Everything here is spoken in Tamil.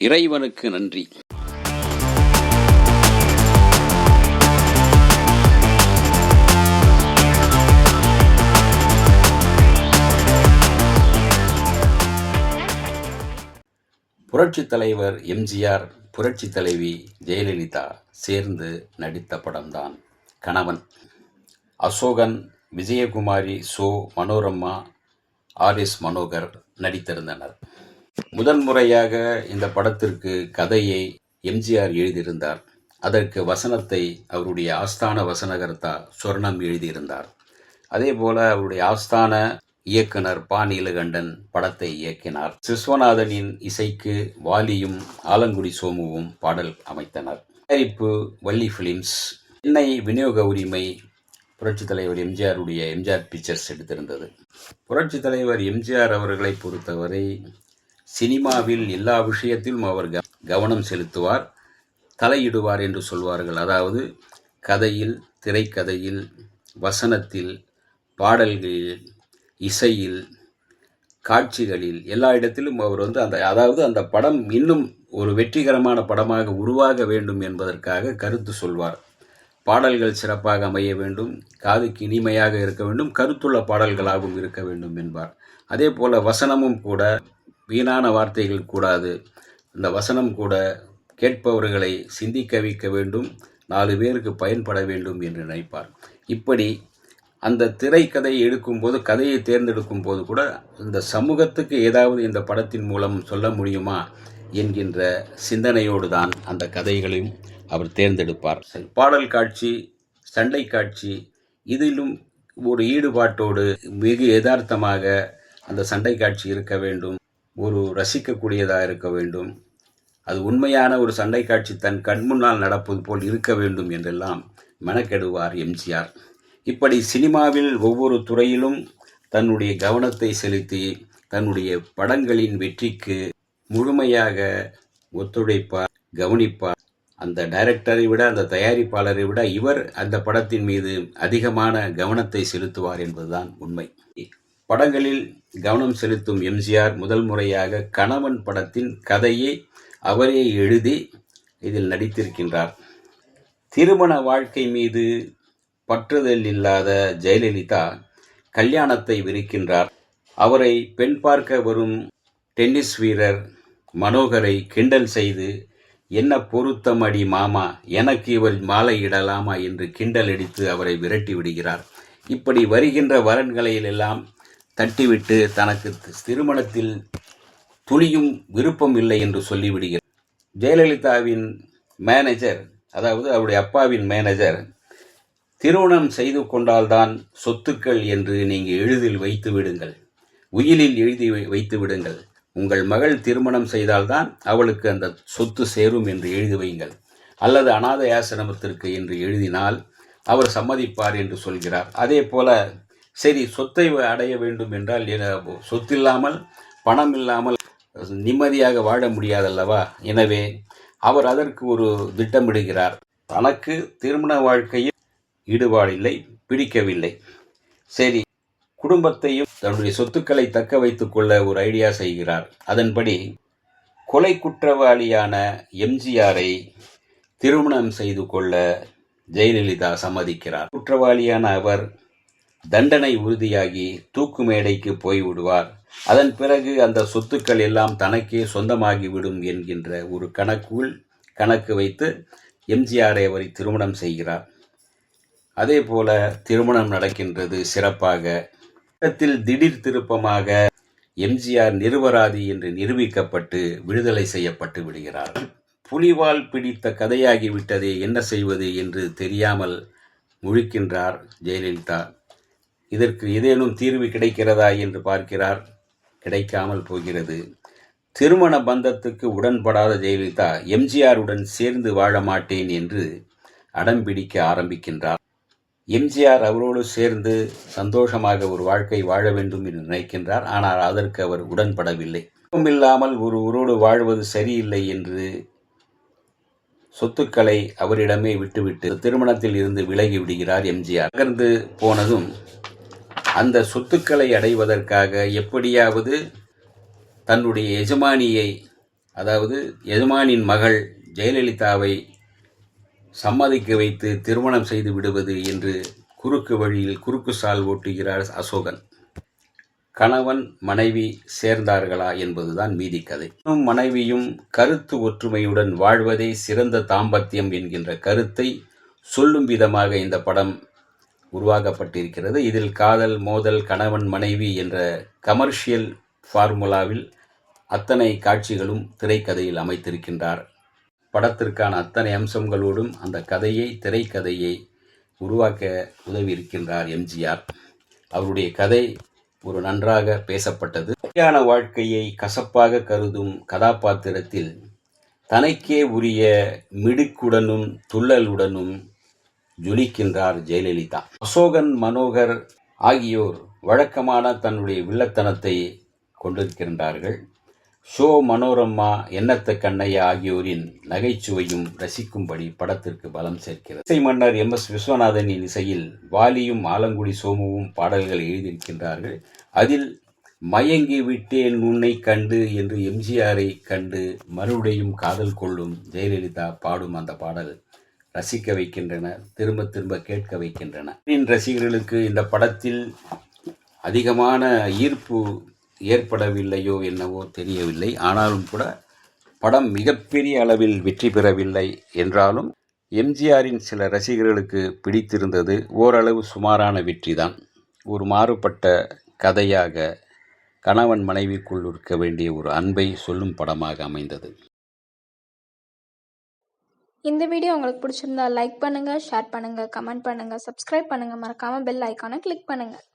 இறைவனுக்கு நன்றி. புரட்சித் தலைவர் எம்ஜிஆர், புரட்சி தலைவி ஜெயலலிதா சேர்ந்து நடித்த படம்தான் கணவன். அசோகன், விஜயகுமாரி, சோ மனோரமா, ஆர்.எஸ். மனோகர் நடித்திருந்தனர். முதன்முறையாக இந்த படத்திற்கு கதையை எம்ஜிஆர் எழுதியிருந்தார். அதற்கு வசனத்தை அவருடைய ஆஸ்தான வசனகர்த்தா சொர்ணம் எழுதியிருந்தார். அதே போல அவருடைய ஆஸ்தான இயக்குனர் பா. நீலகண்டன் படத்தை இயக்கினார். விஸ்வநாதனின் இசைக்கு வாலியும் ஆலங்குடி சோமுவும் பாடல் அமைத்தனர். தயாரிப்பு வள்ளி பிலிம்ஸ். சென்னை விநியோக உரிமை புரட்சித் தலைவர் எம்ஜிஆருடைய எம்ஜிஆர் பிக்சர்ஸ் எடுத்திருந்தது. புரட்சித் தலைவர் எம்ஜிஆர் அவர்களை பொறுத்தவரை சினிமாவில் எல்லா விஷயத்திலும் அவர் கவனம் செலுத்துவார், தலையிடுவார் என்று சொல்வார்கள். அதாவது கதையில், திரைக்கதையில், வசனத்தில், பாடல்களில், இசையில், காட்சிகளில் எல்லா இடத்திலும் அவர் அந்த படம் இன்னும் ஒரு வெற்றிகரமான படமாக உருவாக வேண்டும் என்பதற்காக கருத்து சொல்வார். பாடல்கள் சிறப்பாக அமைய வேண்டும், காதுக்கு இனிமையாக இருக்க வேண்டும், கருத்துள்ள பாடல்களாகவும் இருக்க வேண்டும் என்பார். அதே போல வசனமும் கூட வீணான வார்த்தைகள் கூடாது. அந்த வசனம் கூட கேட்பவர்களை சிந்திக்க வைக்க வேண்டும், 4 பேருக்கு பயன்பட வேண்டும் என்று நினைப்பார். இப்படி அந்த திரைக்கதை எடுக்கும்போது, கதையை தேர்ந்தெடுக்கும் போது கூட இந்த சமூகத்துக்கு ஏதாவது இந்த படத்தின் மூலம் சொல்ல முடியுமா என்கின்ற சிந்தனையோடு தான் அந்த கதைகளையும் அவர் தேர்ந்தெடுப்பார். பாடல் காட்சி, சண்டை காட்சி, இதிலும் ஒரு ஈடுபாட்டோடு வெகு யதார்த்தமாக அந்த சண்டை காட்சி இருக்க வேண்டும், ஒரு ரசிக்கக்கூடியதாக இருக்க வேண்டும், அது உண்மையான ஒரு சண்டை காட்சி தன் கண்முன்னால் நடப்பது போல் இருக்க வேண்டும் என்றெல்லாம் மெனக்கெடுவார் எம்ஜிஆர். இப்படி சினிமாவில் ஒவ்வொரு துறையிலும் தன்னுடைய கவனத்தை செலுத்தி தன்னுடைய படங்களின் வெற்றிக்கு முழுமையாக ஒத்துழைப்பார், கவனிப்பார். அந்த டைரக்டரை விட, அந்த தயாரிப்பாளரை விட இவர் அந்த படத்தின் மீது அதிகமான கவனத்தை செலுத்துவார் என்பதுதான் உண்மை. படங்களில் கவனம் செலுத்தும் எம்ஜிஆர் முதல் முறையாக கணவன் படத்தின் கதையை அவரே எழுதி இதில் நடித்திருக்கின்றார். திருமண வாழ்க்கை மீது பற்றுதல் இல்லாத ஜெயலலிதா கல்யாணத்தை வெறுக்கின்றார். அவரை பெண் பார்க்க வரும் டென்னிஸ் வீரர் மனோகரை கிண்டல் செய்து, என்ன பொருத்தம் அடி மாமா, எனக்கு இவர் மாலை இடலாமா என்று கிண்டல் அடித்து அவரை விரட்டி விடுகிறார். இப்படி வருகின்ற வரன்களையெல்லாம் தட்டிவிட்டு தனக்கு திருமணத்தில் துளியும் விருப்பம் இல்லை என்று சொல்லிவிடுகிறார். ஜெயலலிதாவின் மேனேஜர், அதாவது அவருடைய அப்பாவின் மேனேஜர், திருமணம் செய்து கொண்டால்தான் சொத்துக்கள் என்று நீங்கள் எளிதில் வைத்து விடுங்கள், உயிலில் எழுதி வைத்து விடுங்கள், உங்கள் மகள் திருமணம் செய்தால்தான் அவளுக்கு அந்த சொத்து சேரும் என்று எழுதி வையுங்கள், அல்லது அநாதை ஆசிரமத்திற்கு என்று எழுதினால் அவர் சம்மதிப்பார் என்று சொல்கிறார். அதே போல சரி, சொத்தை அடைய வேண்டும் என்றால் சொத்தில்லாமல், பணம் இல்லாமல் நிம்மதியாக வாழ முடியாதல்லவா? எனவே அவர் அதற்கு ஒரு திட்டமிடுகிறார். தனக்கு திருமண வாழ்க்கையில் ஈடுபாடில்லை, பிடிக்கவில்லை. சரி, குடும்பத்தையும் தன்னுடைய சொத்துக்களை தக்க வைத்துக் கொள்ள ஒரு ஐடியா செய்கிறார். அதன்படி கொலை குற்றவாளியான எம்ஜிஆரை திருமணம் செய்து கொள்ள ஜெயலலிதா சம்மதிக்கிறார். குற்றவாளியான அவர் தண்டனை உறுதியாகி தூக்கு மேடைக்கு போய்விடுவார். அதன் பிறகு அந்த சொத்துக்கள் எல்லாம் தனக்கே சொந்தமாகிவிடும் என்கின்ற ஒரு கணக்கு வைத்து எம்ஜிஆரை அவரை திருமணம் செய்கிறார். அதே போல திருமணம் நடக்கின்றது சிறப்பாக. திடீர் திருப்பமாக எம்ஜிஆர் நிரபராதி என்று நிரூபிக்கப்பட்டு விடுதலை செய்யப்பட்டு விடுகிறார். புலிவால் பிடித்த கதையாகிவிட்டதே, என்ன செய்வது என்று தெரியாமல் முழிக்கின்றார் ஜெயலலிதா. இதற்கு ஏதேனும் தீர்வு கிடைக்கிறதா என்று பார்க்கிறார். கிடைக்காமல் போகிறது. திருமண பந்தத்துக்கு உடன்படாத ஜெயலலிதா எம்ஜிஆருடன் சேர்ந்து வாழ மாட்டேன் என்று அடம்பிடிக்க ஆரம்பிக்கின்றார். எம்ஜிஆர் அவரோடு சேர்ந்து சந்தோஷமாக ஒரு வாழ்க்கை வாழ வேண்டும் என்று நினைக்கின்றார். ஆனால் அதற்கு அவர் உடன்படவில்லை. இல்லாமல் ஒருவரோடு வாழ்வது சரியில்லை என்று சொத்துக்களை அவரிடமே விட்டுவிட்டு திருமணத்தில் இருந்து விலகி விடுகிறார் எம்ஜிஆர். நகர்ந்து போனதும் அந்த சொத்துக்களை அடைவதற்காக எப்படியாவது தன்னுடைய எஜமானியை, அதாவது எஜமானின் மகள் ஜெயலலிதாவை சம்மதிக்க வைத்து திருமணம் செய்து விடுவது என்று குறுக்கு வழியில் குறுக்கு சால் ஓட்டுகிறார் அசோகன். கணவன் மனைவி சேர்ந்தார்களா என்பதுதான் மீதி கதை. மனைவியும் கருத்து ஒற்றுமையுடன் வாழ்வதே சிறந்த தாம்பத்தியம் என்கின்ற கருத்தை சொல்லும் விதமாக இந்த படம் உருவாக்கப்பட்டிருக்கிறது. இதில் காதல், மோதல், கணவன் மனைவி என்ற கமர்ஷியல் ஃபார்முலாவில் அத்தனை காட்சிகளும் திரைக்கதையில் அமைத்திருக்கின்றார். படத்திற்கான அத்தனை அம்சங்களோடும் அந்த கதையை, திரைக்கதையை உருவாக்க உதவி இருக்கின்றார் எம்ஜிஆர். அவருடைய கதை ஒரு நன்றாக பேசப்பட்டது. கல்யாண வாழ்க்கையை கசப்பாக கருதும் கதாபாத்திரத்தில் தனக்கே உரிய மிடுக்குடனும் துள்ளலுடனும் ஜொலிக்கின்றார் ஜெயலலிதா. அசோகன், மனோகர் ஆகியோர் வழக்கமான தன்னுடைய வில்லத்தனத்தை கொண்டிருக்கின்றார்கள். ஷோ, மனோரமா, எண்ணத்த கண்ணையா ஆகியோரின் நகைச்சுவையும் ரசிக்கும்படி படத்திற்கு பலம் சேர்க்கிறது. இசை மன்னர் MS விஸ்வநாதனின் இசையில் வாலியும் ஆலங்குடி சோமுவும் பாடல்கள் எழுதியிருக்கின்றார்கள். அதில் மயங்கி விட்டேன் உன்னை கண்டு என்று எம்ஜிஆரை கண்டு மறுபடியும் காதல் கொள்ளும் ஜெயலலிதா பாடும் அந்த பாடல் ரசிக்க வைக்கின்றன, திரும்ப திரும்ப கேட்க வைக்கின்றன. ரசிகர்களுக்கு இந்த படத்தில் அதிகமான ஈர்ப்பு ஏற்படவில்லையோ என்னவோ தெரியவில்லை. ஆனாலும் கூட படம் மிகப்பெரிய அளவில் வெற்றி பெறவில்லை என்றாலும் எம்ஜிஆரின் சில ரசிகர்களுக்கு பிடித்திருந்தது. ஓரளவு சுமாரான வெற்றிதான். ஒரு மாறுபட்ட கதையாக கணவன் மனைவிக்குள் இருக்க வேண்டிய ஒரு அன்பை சொல்லும் படமாக அமைந்தது. இந்த வீடியோ உங்களுக்கு பிடிச்சிருந்தா லைக் பண்ணுங்கள், ஷேர் பண்ணுங்கள், கமெண்ட் பண்ணுங்கள், சப்ஸ்கிரைப் பண்ணுங்கள், மறக்காமல் பெல் ஐக்கானை கிளிக் பண்ணுங்கள்.